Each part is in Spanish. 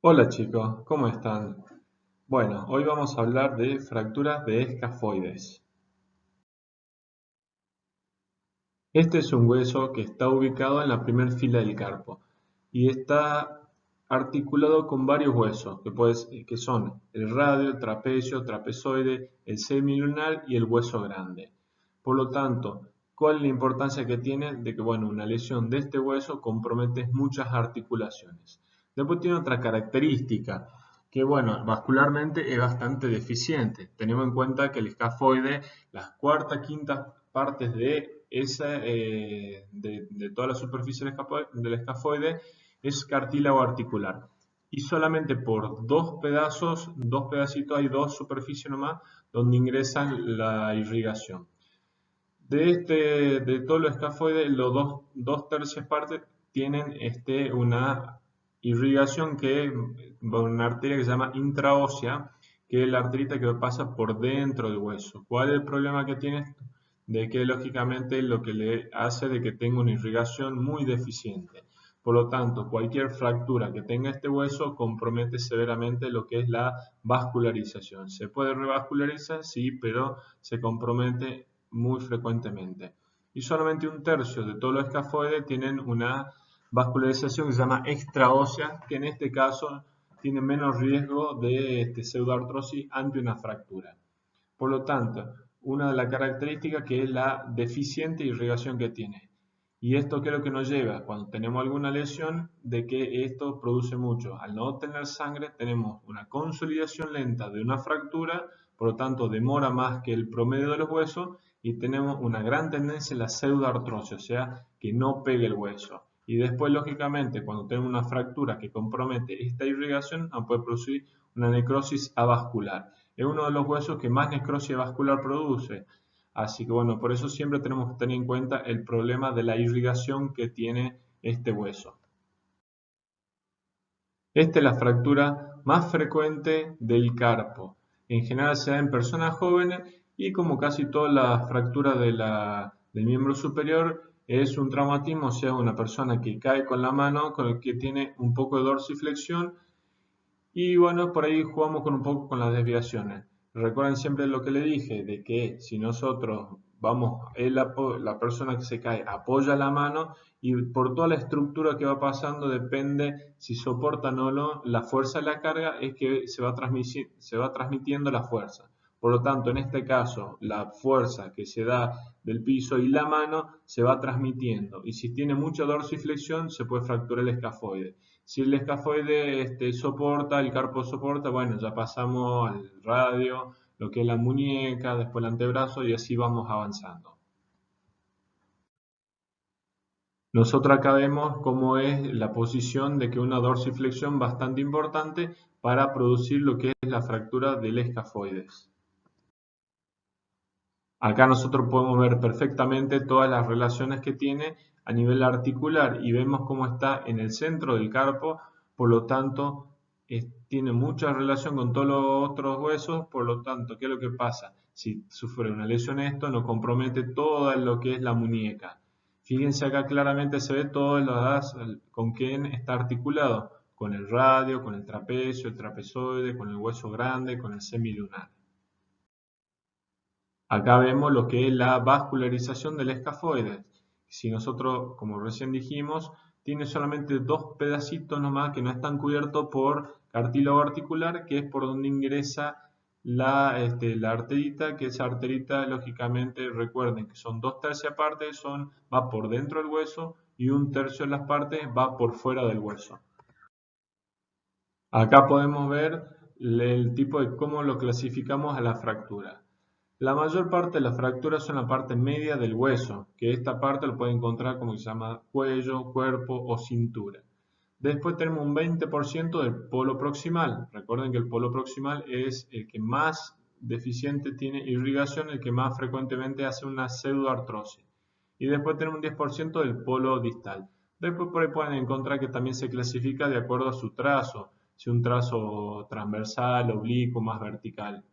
Hola chicos, ¿cómo están? Bueno, hoy vamos a hablar de fracturas de escafoides. Este es un hueso que está ubicado en la primera fila del carpo y está articulado con varios huesos que son el radio, el trapecio, trapezoide, el semilunar y el hueso grande. Por lo tanto, ¿cuál es la importancia que tiene de que una lesión de este hueso compromete muchas articulaciones? Después tiene otra característica que vascularmente es bastante deficiente. Tenemos en cuenta que el escafoide, las cuarta, quinta partes de toda la superficie del escafoide es cartílago articular. Y solamente por dos pedacitos, hay dos superficies nomás donde ingresan la irrigación. De todo el escafoide, los dos tercias partes tienen una irrigación una arteria que se llama intraósea, que es la arterita que pasa por dentro del hueso. ¿Cuál es el problema que tiene esto? De que lógicamente lo que le hace de que tenga una irrigación muy deficiente. Por lo tanto, cualquier fractura que tenga este hueso compromete severamente lo que es la vascularización. ¿Se puede revascularizar? Sí, pero se compromete muy frecuentemente. Y solamente un tercio de todos los escafoides tienen una vascularización que se llama extraósea, que en este caso tiene menos riesgo de pseudoartrosis ante una fractura. Por lo tanto, una de las características que es la deficiente irrigación que tiene. Y esto creo que nos lleva, cuando tenemos alguna lesión, de que esto produce mucho. Al no tener sangre, tenemos una consolidación lenta de una fractura, por lo tanto demora más que el promedio de los huesos y tenemos una gran tendencia en la pseudoartrosis, o sea, que no pegue el hueso. Y después, lógicamente, cuando tenemos una fractura que compromete esta irrigación, puede producir una necrosis avascular. Es uno de los huesos que más necrosis vascular produce. Así que por eso siempre tenemos que tener en cuenta el problema de la irrigación que tiene este hueso. Esta es la fractura más frecuente del carpo. En general se da en personas jóvenes y como casi todas las fracturas del miembro superior es un traumatismo, o sea, una persona que cae con la mano, con el que tiene un poco de dorsiflexión y por ahí jugamos con un poco con las desviaciones. Recuerden siempre lo que le dije, de que si nosotros la persona que se cae apoya la mano y por toda la estructura que va pasando depende si soportan o no la fuerza de la carga, es que se va transmitiendo la fuerza. Por lo tanto, en este caso, la fuerza que se da del piso y la mano se va transmitiendo. Y si tiene mucha dorsiflexión, se puede fracturar el escafoide. Si el escafoide soporta, el carpo soporta, ya pasamos al radio, lo que es la muñeca, después el antebrazo y así vamos avanzando. Nosotros acá vemos cómo es la posición de que una dorsiflexión bastante importante para producir lo que es la fractura del escafoides. Acá nosotros podemos ver perfectamente todas las relaciones que tiene a nivel articular y vemos cómo está en el centro del carpo, por lo tanto tiene mucha relación con todos los otros huesos, por lo tanto, ¿qué es lo que pasa? Si sufre una lesión esto, nos compromete todo lo que es la muñeca. Fíjense acá claramente se ve todo con quién está articulado, con el radio, con el trapecio, el trapezoide, con el hueso grande, con el semilunar. Acá vemos lo que es la vascularización del escafoide. Si nosotros, como recién dijimos, tiene solamente dos pedacitos nomás que no están cubiertos por cartílago articular, que es por donde ingresa la arterita, que esa arterita, lógicamente, recuerden que son dos tercias partes, va por dentro del hueso y un tercio de las partes va por fuera del hueso. Acá podemos ver el tipo de cómo lo clasificamos a la fractura. La mayor parte de las fracturas son la parte media del hueso, que esta parte lo pueden encontrar como se llama cuello, cuerpo o cintura. Después tenemos un 20% del polo proximal. Recuerden que el polo proximal es el que más deficiente tiene irrigación, el que más frecuentemente hace una pseudoartrosis. Y después tenemos un 10% del polo distal. Después por ahí pueden encontrar que también se clasifica de acuerdo a su trazo, si un trazo transversal, oblicuo, más vertical.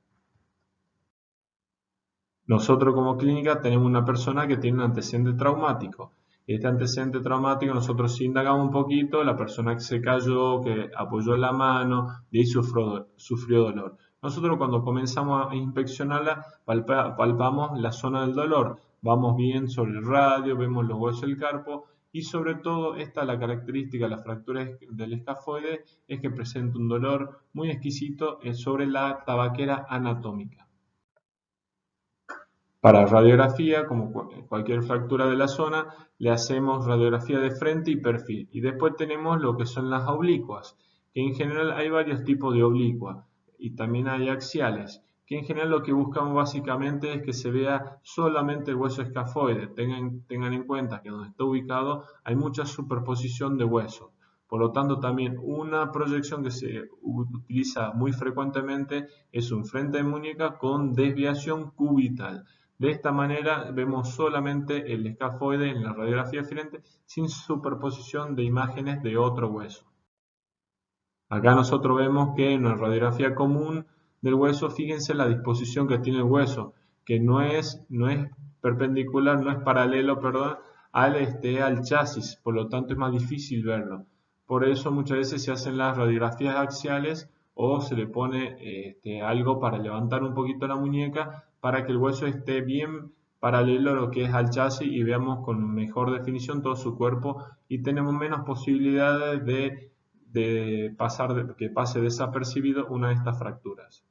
Nosotros como clínica tenemos una persona que tiene un antecedente traumático este antecedente traumático, nosotros indagamos un poquito, la persona que se cayó, que apoyó la mano, de ahí sufrió dolor. Nosotros cuando comenzamos a inspeccionarla, palpamos la zona del dolor, vamos bien sobre el radio, vemos los huesos del carpo y sobre todo esta la característica de la fractura del escafoide es que presenta un dolor muy exquisito sobre la tabaquera anatómica. Para radiografía, como cualquier fractura de la zona, le hacemos radiografía de frente y perfil. Y después tenemos lo que son las oblicuas, que en general hay varios tipos de oblicuas y también hay axiales, que en general lo que buscamos básicamente es que se vea solamente el hueso escafoide. Tengan en cuenta que donde está ubicado hay mucha superposición de huesos. Por lo tanto, también una proyección que se utiliza muy frecuentemente es un frente de muñeca con desviación cubital. De esta manera vemos solamente el escafoide en la radiografía de frente sin superposición de imágenes de otro hueso. Acá nosotros vemos que en una radiografía común del hueso, fíjense la disposición que tiene el hueso, que no es perpendicular, no es paralelo, perdón, al chasis, por lo tanto es más difícil verlo. Por eso muchas veces se hacen las radiografías axiales o se le pone algo para levantar un poquito la muñeca para que el hueso esté bien paralelo a lo que es al chasis y veamos con mejor definición todo su cuerpo y tenemos menos posibilidades de que pase desapercibido una de estas fracturas.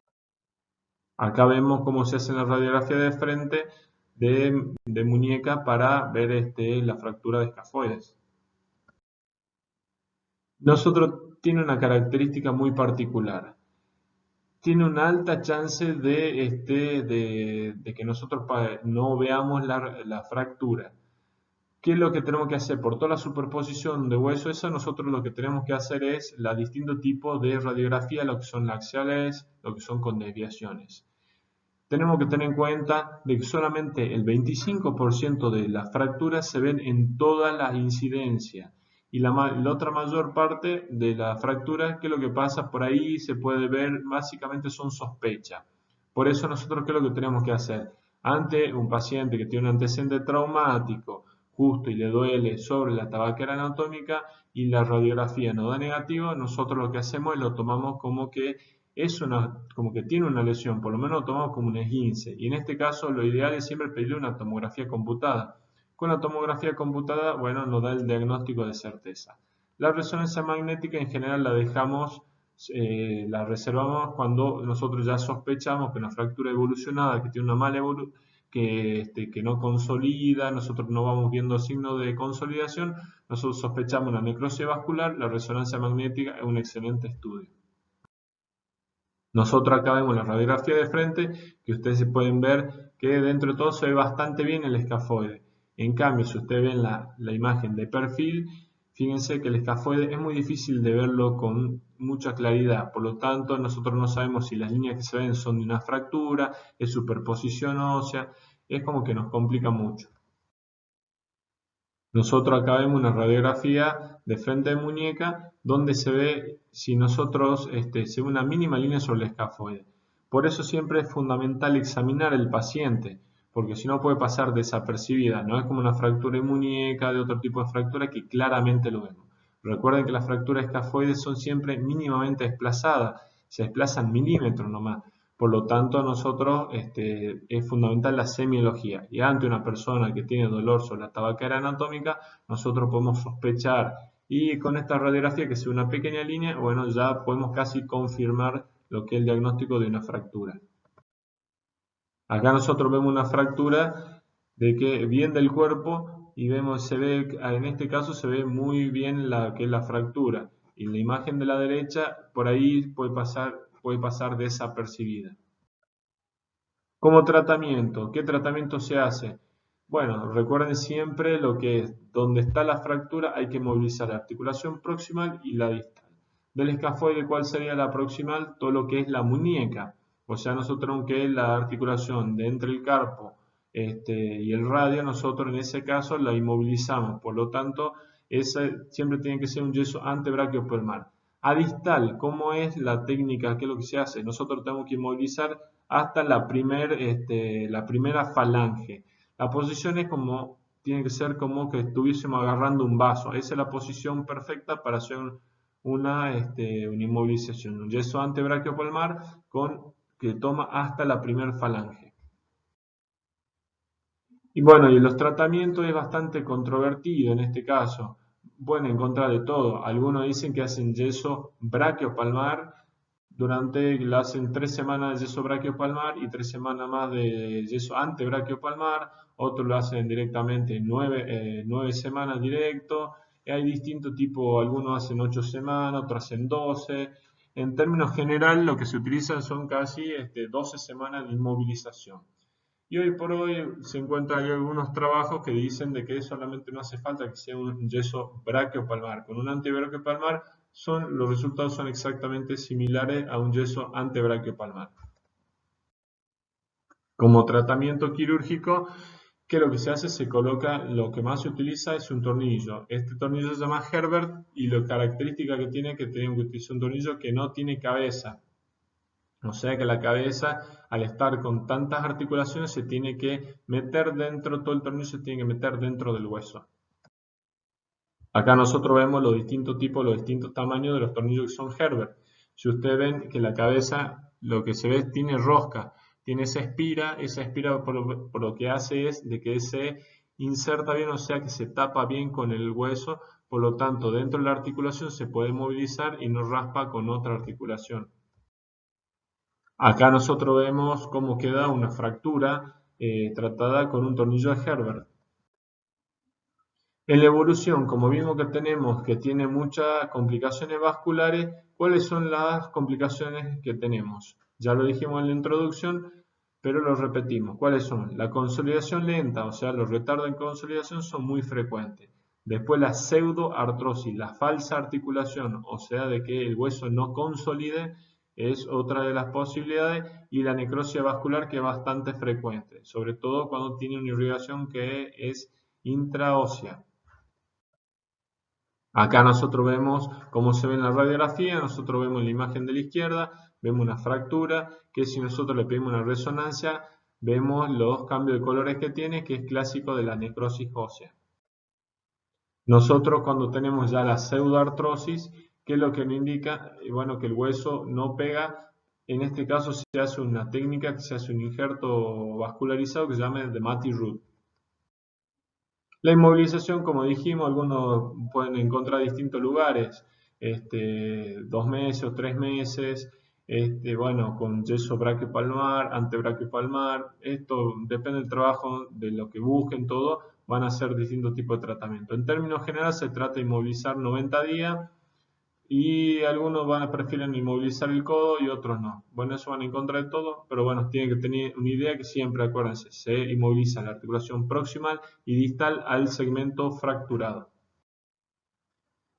Acá vemos cómo se hace la radiografía de frente de muñeca para ver la fractura de escafoides. Nosotros tiene una característica muy particular. Tiene una alta chance de que nosotros no veamos la fractura. ¿Qué es lo que tenemos que hacer? Por toda la superposición de hueso, eso nosotros lo que tenemos que hacer es la distintos tipos de radiografía, lo que son axiales, lo que son con desviaciones. Tenemos que tener en cuenta de que solamente el 25% de las fracturas se ven en todas las incidencias y la otra mayor parte de las fracturas, que lo que pasa por ahí se puede ver, básicamente son sospechas. Por eso nosotros, ¿qué es lo que tenemos que hacer? Ante un paciente que tiene un antecedente traumático, justo y le duele sobre la tabaquera anatómica y la radiografía no da negativo, nosotros lo que hacemos es lo tomamos como que como que tiene una lesión, por lo menos lo tomamos como un esguince. Y en este caso lo ideal es siempre pedirle una tomografía computada. Con la tomografía computada, bueno, nos da el diagnóstico de certeza. La resonancia magnética en general la reservamos cuando nosotros ya sospechamos que una fractura evolucionada, que tiene una mala evolución, que no consolida, nosotros no vamos viendo signos de consolidación, nosotros sospechamos una necrosis vascular, la resonancia magnética es un excelente estudio. Nosotros acá vemos la radiografía de frente, que ustedes pueden ver que dentro de todo se ve bastante bien el escafoide. En cambio, si ustedes ven la imagen de perfil, fíjense que el escafoide es muy difícil de verlo con mucha claridad. Por lo tanto, nosotros no sabemos si las líneas que se ven son de una fractura, es superposición ósea, es como que nos complica mucho. Nosotros acá vemos una radiografía de frente de muñeca donde se ve si nosotros se ve una mínima línea sobre el escafoide. Por eso siempre es fundamental examinar el paciente, porque si no puede pasar desapercibida. No es como una fractura de muñeca, de otro tipo de fractura que claramente lo vemos. Recuerden que las fracturas escafoides son siempre mínimamente desplazadas, se desplazan milímetros nomás. Por lo tanto, nosotros es fundamental la semiología. Y ante una persona que tiene dolor sobre la tabaquera anatómica, nosotros podemos sospechar. Y con esta radiografía, que es una pequeña línea, bueno, ya podemos casi confirmar lo que es el diagnóstico de una fractura. Acá nosotros vemos una fractura bien del cuerpo y en este caso se ve muy bien que es la fractura. Y la imagen de la derecha, por ahí puede pasar desapercibida. Como tratamiento, ¿qué tratamiento se hace? Bueno, recuerden siempre lo que es, donde está la fractura hay que movilizar la articulación proximal y la distal. Del escafoide, ¿cuál sería la proximal? Todo lo que es la muñeca. O sea, nosotros aunque es la articulación de entre el carpo y el radio, nosotros en ese caso la inmovilizamos. Por lo tanto, siempre tiene que ser un yeso antebraquiopelmar. A distal, ¿cómo es la técnica? ¿Qué es lo que se hace? Nosotros tenemos que inmovilizar hasta la primera falange. La posición es como tiene que ser como que estuviésemos agarrando un vaso. Esa es la posición perfecta para hacer una inmovilización. Un yeso antebraquiopalmar que toma hasta la primer falange. Y bueno, y los tratamientos es bastante controvertido en este caso. Pueden encontrar de todo. Algunos dicen que hacen yeso braquiopalmar, le hacen 3 semanas de yeso braquiopalmar y 3 semanas más de yeso antebraquiopalmar. Otros lo hacen directamente 9 semanas directo. Y hay distintos tipos, algunos hacen 8 semanas, otros hacen 12. En términos general, lo que se utiliza son casi 12 semanas de inmovilización. Y hoy por hoy se encuentran hay algunos trabajos que dicen de que solamente no hace falta que sea un yeso braquiopalmar. Con un antebraquiopalmar los resultados son exactamente similares a un yeso antebraquiopalmar. Como tratamiento quirúrgico, ¿qué es lo que se hace? Se coloca, lo que más se utiliza es un tornillo. Este tornillo se llama Herbert y la característica que tiene es que tiene que utilizar un tornillo que no tiene cabeza. O sea que la cabeza, al estar con tantas articulaciones, se tiene que meter dentro, todo el tornillo se tiene que meter dentro del hueso. Acá nosotros vemos los distintos tipos, los distintos tamaños de los tornillos que son Herbert. Si ustedes ven que la cabeza, lo que se ve, tiene rosca, tiene esa espira por lo que hace es de que se inserta bien, o sea que se tapa bien con el hueso, por lo tanto dentro de la articulación se puede movilizar y no raspa con otra articulación. Acá nosotros vemos cómo queda una fractura tratada con un tornillo de Herbert. En la evolución, como vimos que tenemos que tiene muchas complicaciones vasculares, ¿cuáles son las complicaciones que tenemos? Ya lo dijimos en la introducción, pero lo repetimos. ¿Cuáles son? La consolidación lenta, o sea, los retardos en consolidación son muy frecuentes. Después la pseudoartrosis, la falsa articulación, o sea, de que el hueso no consolide, es otra de las posibilidades. Y la necrosis vascular, que es bastante frecuente, sobre todo cuando tiene una irrigación que es intraósea. Acá nosotros vemos cómo se ve en la radiografía, nosotros vemos la imagen de la izquierda, vemos una fractura, que si nosotros le pedimos una resonancia, vemos los cambios de colores que tiene, que es clásico de la necrosis ósea. Nosotros cuando tenemos ya la pseudoartrosis, ¿qué es lo que nos indica? Bueno, que el hueso no pega. En este caso se hace una técnica que se hace un injerto vascularizado que se llama de Matty-Root. La inmovilización, como dijimos, algunos pueden encontrar distintos lugares, 2 meses o 3 meses, bueno, con yeso braquiopalmar, antebraquiopalmar, esto depende del trabajo, de lo que busquen, todo, van a hacer distintos tipos de tratamiento. En términos generales se trata de inmovilizar 90 días y algunos prefieren inmovilizar el codo y otros no. Bueno, eso van en contra de todo, pero bueno, tienen que tener una idea que siempre, acuérdense, se inmoviliza la articulación proximal y distal al segmento fracturado.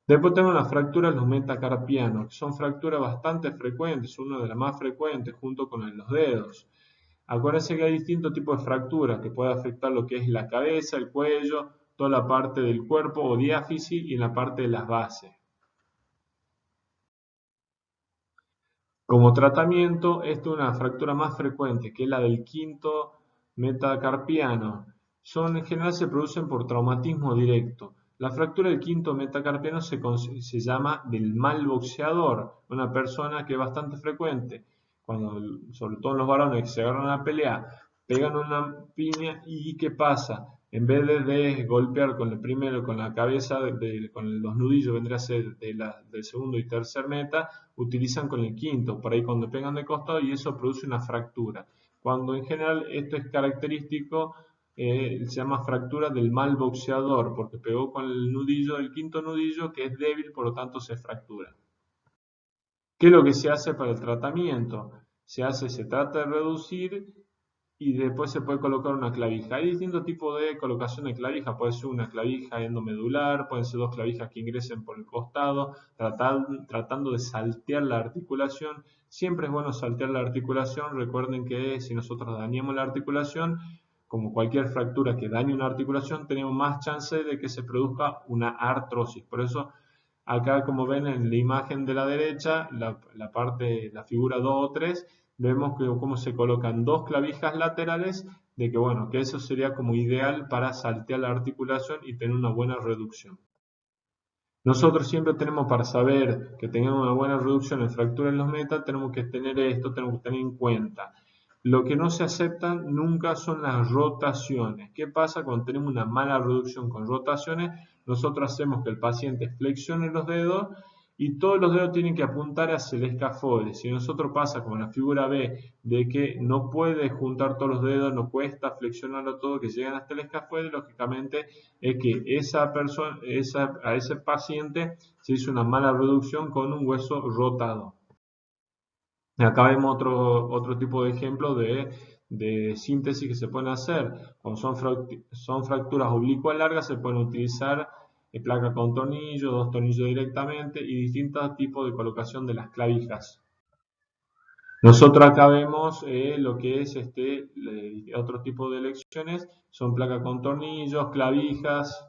Después tenemos las fracturas, los metacarpianos, que son fracturas bastante frecuentes, una de las más frecuentes junto con los dedos. Acuérdense que hay distintos tipos de fracturas que pueden afectar lo que es la cabeza, el cuello, toda la parte del cuerpo o diáfisis y en la parte de las bases. Como tratamiento, esta es una fractura más frecuente, que es la del quinto metacarpiano. En general se producen por traumatismo directo. La fractura del quinto metacarpiano se llama del mal boxeador, una persona que es bastante frecuente, sobre todo en los varones que se agarran a pelear, pegan una piña y ¿qué pasa? En vez de golpear con el primero, con la cabeza, con los nudillos, vendría a ser del segundo y tercer meta, utilizan con el quinto, por ahí cuando pegan de costado y eso produce una fractura. Cuando en general esto es característico, se llama fractura del mal boxeador, porque pegó con el nudillo, el quinto nudillo, que es débil, por lo tanto se fractura. ¿Qué es lo que se hace para el tratamiento? Se trata de reducir y después se puede colocar una clavija. Hay distintos tipos de colocación de clavija, puede ser una clavija endomedular, pueden ser 2 clavijas que ingresen por el costado, tratando de saltear la articulación. Siempre es bueno saltear la articulación, recuerden que si nosotros dañamos la articulación, como cualquier fractura que dañe una articulación, tenemos más chance de que se produzca una artrosis. Por eso, acá como ven en la imagen de la derecha, la figura 2 o 3, vemos cómo se colocan 2 clavijas laterales de que, bueno, que eso sería como ideal para saltear la articulación y tener una buena reducción. Nosotros siempre tenemos, para saber que tengamos una buena reducción en fracturas en los metas, tenemos que tener esto, tenemos que tener en cuenta. Lo que no se aceptan nunca son las rotaciones. ¿Qué pasa cuando tenemos una mala reducción con rotaciones? Nosotros hacemos que el paciente flexione los dedos y todos los dedos tienen que apuntar hacia el escafoide. Si nosotros pasa como en la figura B, de que no puede juntar todos los dedos, no cuesta flexionarlo todo, que llegan hasta el escafoide, lógicamente es que esa persona, a ese paciente se hizo una mala reducción con un hueso rotado. Acá vemos otro tipo de ejemplo de síntesis que se pueden hacer. Cuando son fracturas oblicuas largas, se pueden utilizar placa con tornillo, dos tornillos directamente y distintos tipos de colocación de las clavijas. Nosotros acá vemos lo que es otro tipo de lecciones, son placas con tornillos, clavijas.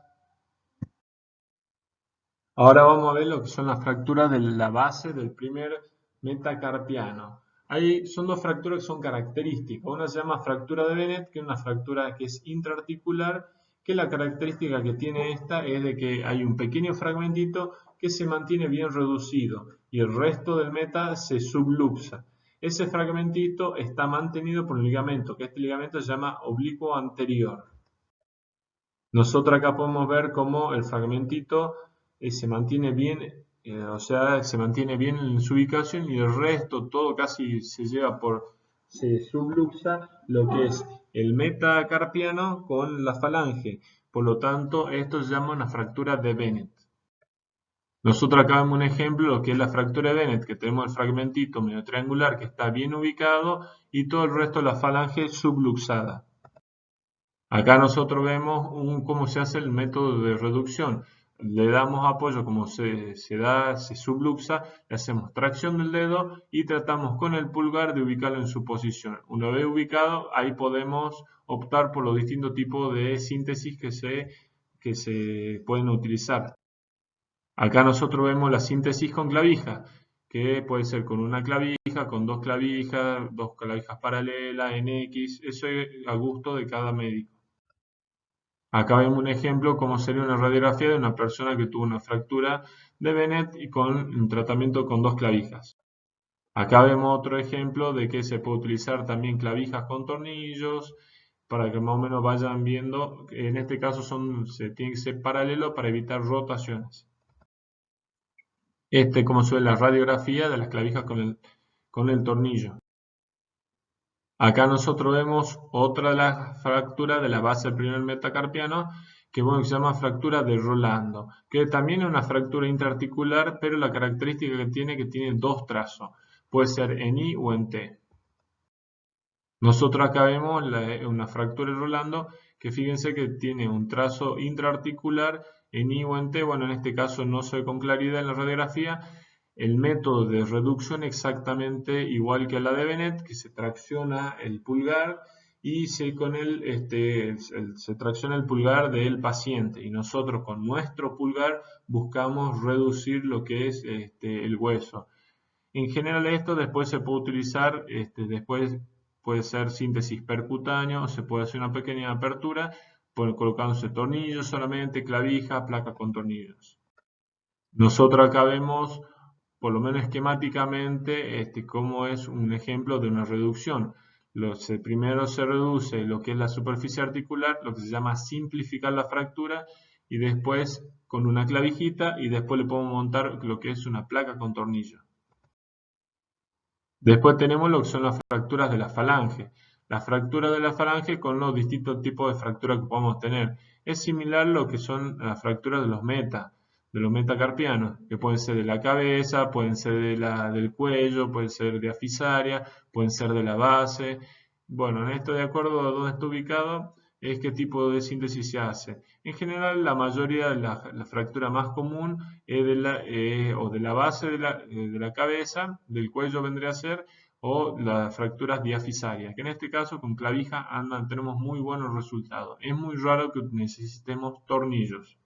Ahora vamos a ver lo que son las fracturas de la base del primer metacarpiano. Son dos fracturas que son características. Una se llama fractura de Bennett, que es una fractura que es intraarticular, que la característica que tiene esta es de que hay un pequeño fragmentito que se mantiene bien reducido y el resto del meta se subluxa. Ese fragmentito está mantenido por un ligamento, que este ligamento se llama oblicuo anterior. Nosotros acá podemos ver cómo el fragmentito se mantiene bien, o sea, se mantiene bien en su ubicación y el resto todo casi se subluxa lo que es el metacarpiano con la falange. Por lo tanto, esto se llama una fractura de Bennett. Nosotros acá vemos un ejemplo de lo que es la fractura de Bennett, que tenemos el fragmentito medio triangular que está bien ubicado y todo el resto de la falange subluxada. Acá nosotros vemos cómo se hace el método de reducción. Le damos apoyo como se subluxa, le hacemos tracción del dedo y tratamos con el pulgar de ubicarlo en su posición. Una vez ubicado, ahí podemos optar por los distintos tipos de síntesis que se pueden utilizar. Acá nosotros vemos la síntesis con clavija, que puede ser con una clavija, con dos clavijas paralelas, en X, eso es a gusto de cada médico. Acá vemos un ejemplo cómo sería una radiografía de una persona que tuvo una fractura de Bennett y con un tratamiento con dos clavijas. Acá vemos otro ejemplo de que se puede utilizar también clavijas con tornillos para que más o menos vayan viendo. En este caso se tiene que ser paralelo para evitar rotaciones. Como se ve la radiografía de las clavijas con el tornillo. Acá nosotros vemos otra de las fracturas de la base del primer metacarpiano, que se llama fractura de Rolando, que también es una fractura intraarticular, pero la característica que tiene dos trazos, puede ser en I o en T. Nosotros acá vemos una fractura de Rolando, que fíjense que tiene un trazo intraarticular en I o en T, bueno, en este caso no se ve con claridad en la radiografía. El método de reducción exactamente igual que la de Bennett, que se tracciona el pulgar y con se tracciona el pulgar del paciente y nosotros con nuestro pulgar buscamos reducir lo que es el hueso. En general esto después se puede utilizar, después puede ser síntesis percutáneo, se puede hacer una pequeña apertura colocándose tornillos solamente, clavija, placa con tornillos. Nosotros acá vemos por lo menos esquemáticamente, cómo es un ejemplo de una reducción. Primero se reduce lo que es la superficie articular, lo que se llama simplificar la fractura, y después con una clavijita, y después le podemos montar lo que es una placa con tornillo. Después tenemos lo que son las fracturas de la falange. La fractura de la falange con los distintos tipos de fracturas que podemos tener. Es similar a lo que son las fracturas de los metacarpianos, que pueden ser de la cabeza, pueden ser del cuello, pueden ser de afisaria, pueden ser de la base. Bueno, en esto de acuerdo a dónde está ubicado, es qué tipo de síntesis se hace. En general, la mayoría de la fractura más común es de la base de la cabeza, del cuello vendría a ser, o las fracturas diafisarias, que en este caso con clavija tenemos muy buenos resultados. Es muy raro que necesitemos tornillos.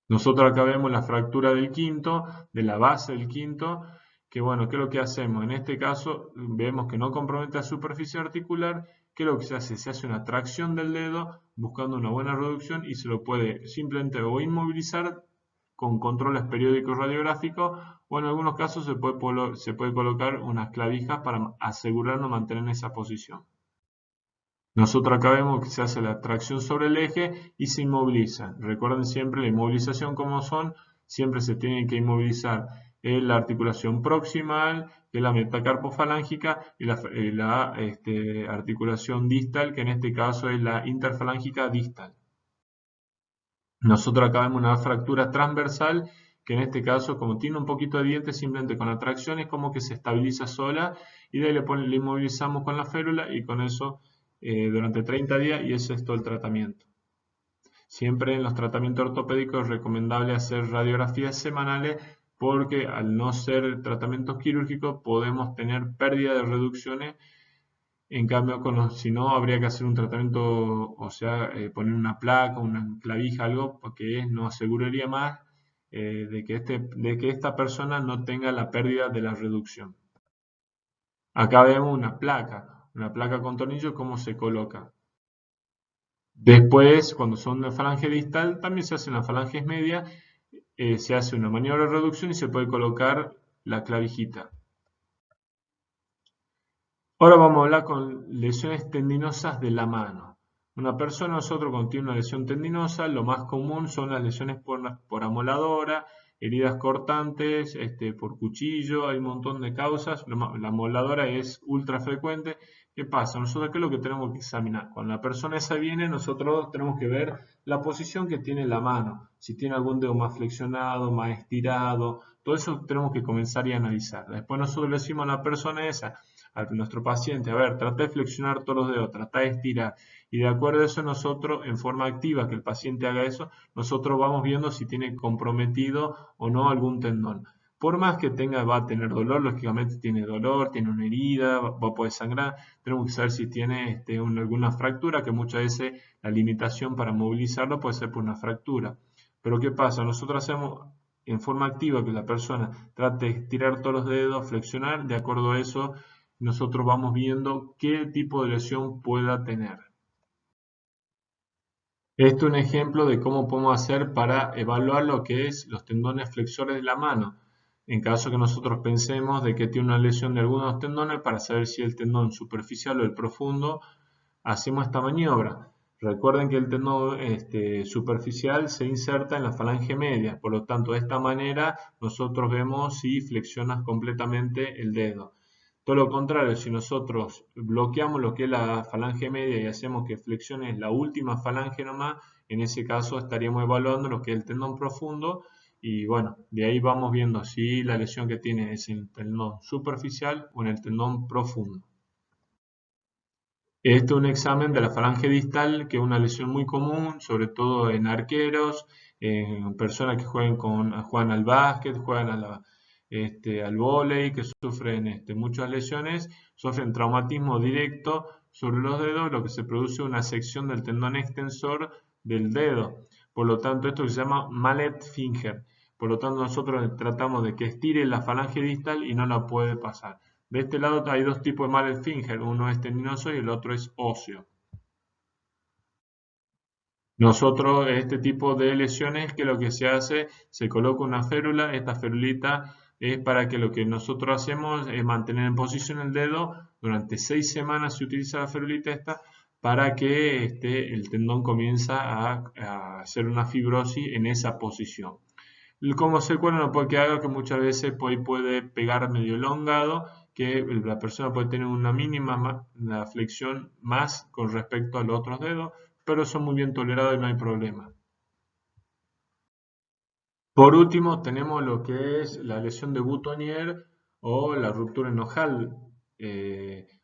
Nosotros acá vemos la fractura del quinto, de la base del quinto, que bueno, ¿qué es lo que hacemos? En este caso vemos que no compromete la superficie articular ¿qué es lo que se hace? Se hace una tracción del dedo buscando una buena reducción y se lo puede simplemente o inmovilizar con controles periódicos radiográficos o en algunos casos se puede colocar unas clavijas para asegurarnos mantener esa posición. Nosotros acá vemos que se hace la tracción sobre el eje y se inmoviliza. Recuerden siempre la inmovilización como son, siempre se tiene que inmovilizar la articulación proximal, que es la metacarpofalángica, y la articulación distal, que en este caso es la interfalángica distal. Nosotros acá vemos una fractura transversal, que en este caso, como tiene un poquito de diente, simplemente con la tracción es como que se estabiliza sola, y de ahí le inmovilizamos con la férula y con eso durante 30 días, y ese es todo el tratamiento. Siempre en los tratamientos ortopédicos es recomendable hacer radiografías semanales porque al no ser tratamientos quirúrgicos podemos tener pérdida de reducciones. En cambio, si no, habría que hacer un tratamiento, o sea, poner una placa, una clavija, algo, porque nos aseguraría más de que esta persona no tenga la pérdida de la reducción. Acá vemos una placa con tornillo, cómo se coloca. Después, cuando son de falange distal, también se hace en las falanges medias, se hace una maniobra de reducción y se puede colocar la clavijita. Ahora vamos a hablar con lesiones tendinosas de la mano. Una persona, nosotros cuando tiene una lesión tendinosa, lo más común son las lesiones por amoladora, heridas cortantes, por cuchillo, hay un montón de causas. La amoladora es ultra frecuente. ¿Qué pasa? Nosotros, ¿qué es lo que tenemos que examinar? Cuando la persona esa viene, nosotros tenemos que ver la posición que tiene la mano. Si tiene algún dedo más flexionado, más estirado, todo eso tenemos que comenzar y analizar. Después nosotros le decimos a la persona esa, a nuestro paciente, a ver, trata de flexionar todos los dedos, trata de estirar. Y de acuerdo a eso nosotros, en forma activa, que el paciente haga eso, nosotros vamos viendo si tiene comprometido o no algún tendón. Por más que va a tener dolor, lógicamente tiene dolor, tiene una herida, va a poder sangrar, tenemos que saber si tiene alguna fractura, que muchas veces la limitación para movilizarlo puede ser por una fractura. Pero ¿qué pasa? Nosotros hacemos en forma activa que la persona trate de estirar todos los dedos, flexionar, de acuerdo a eso nosotros vamos viendo qué tipo de lesión pueda tener. Este es un ejemplo de cómo podemos hacer para evaluar lo que es los tendones flexores de la mano. En caso que nosotros pensemos de que tiene una lesión de algunos de los tendones, para saber si el tendón superficial o el profundo, hacemos esta maniobra. Recuerden que el tendón superficial se inserta en la falange media, por lo tanto de esta manera nosotros vemos si flexionas completamente el dedo. Todo lo contrario, si nosotros bloqueamos lo que es la falange media y hacemos que flexione la última falange nomás, en ese caso estaríamos evaluando lo que es el tendón profundo y bueno, de ahí vamos viendo si la lesión que tiene es en el tendón superficial o en el tendón profundo. Este es un examen de la falange distal, que es una lesión muy común, sobre todo en arqueros, en personas que juegan al básquet, juegan al vóley, que sufren muchas lesiones, sufren traumatismo directo sobre los dedos, lo que se produce una sección del tendón extensor del dedo. Por lo tanto, esto se llama mallet finger. Por lo tanto, nosotros tratamos de que estire la falange distal y no la puede pasar. De este lado hay dos tipos de mallet finger, uno es tendinoso y el otro es óseo. Nosotros, este tipo de lesiones, que lo que se hace, se coloca una férula, esta ferulita es para que lo que nosotros hacemos es mantener en posición el dedo, durante 6 semanas se utiliza la ferulita esta, para que el tendón comience a hacer una fibrosis en esa posición. Como secuela no puede que haga que muchas veces puede pegar medio elongado, que la persona puede tener una mínima flexión más con respecto a los otros dedos, pero son muy bien tolerados y no hay problema. Por último, tenemos lo que es la lesión de Boutonniere o la ruptura enojal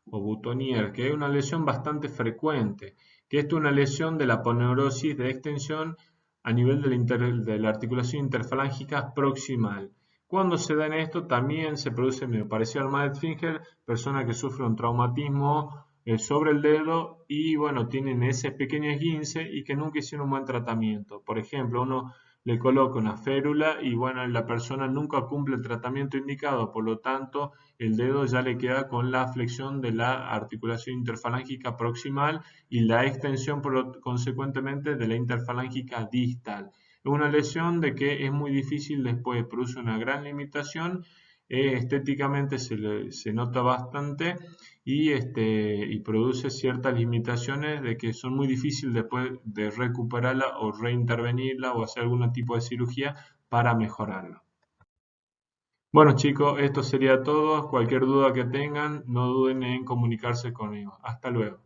o Boutonniere, que es una lesión bastante frecuente, que es una lesión de la aponeurosis de extensión a nivel de la articulación interfalángica proximal. Cuando se da en esto, también se produce medio parecido al mallet finger, persona que sufre un traumatismo sobre el dedo y bueno, tienen ese pequeño esguince y que nunca hicieron un buen tratamiento. Por ejemplo, le coloca una férula y bueno, la persona nunca cumple el tratamiento indicado, por lo tanto el dedo ya le queda con la flexión de la articulación interfalángica proximal y la extensión consecuentemente de la interfalángica distal. Es una lesión de que es muy difícil después, produce una gran limitación, estéticamente se nota bastante y produce ciertas limitaciones de que son muy difíciles después de recuperarla o reintervenirla o hacer algún tipo de cirugía para mejorarla. Bueno chicos, esto sería todo. Cualquier duda que tengan, no duden en comunicarse conmigo. Hasta luego.